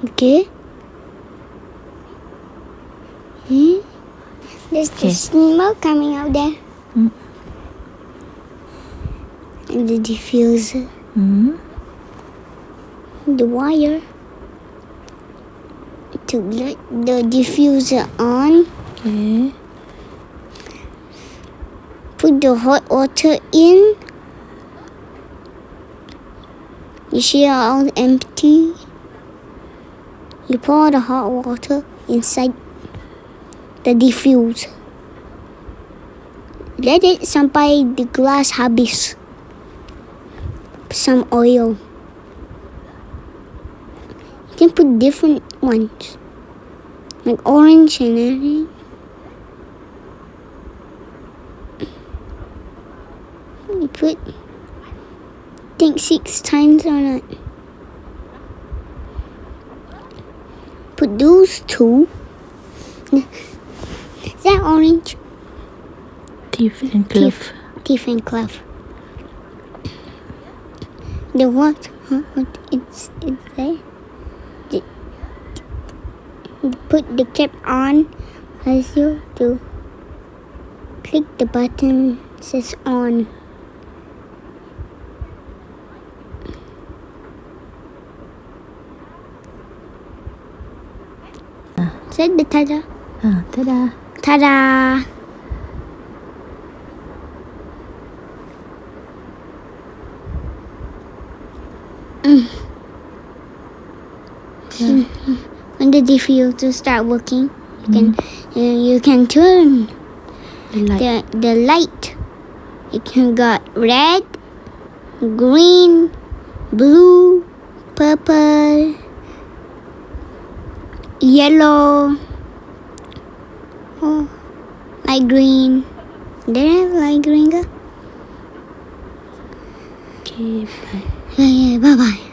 Okay. There's the smoke coming out there. And the diffuser. The wire. To let the diffuser on. Okay. Put the hot water in. You see how it's empty? You pour the hot water inside the diffuser. Let it sampai the glass habis. Some oil. You can put different ones. Like orange and everything. You put, I think 6 times on it. Put those 2. Is that orange? Thief and clove. Thief and clove. The what? Huh? What is there? Put the cap on as you do. Click the button. It says on. Say the tada. Ta-da. Tada! When the diffuser start working, you can turn the light. It can got red, green, blue, purple, yellow, light green. Did I have light green? Okay, bye. Yeah, bye bye.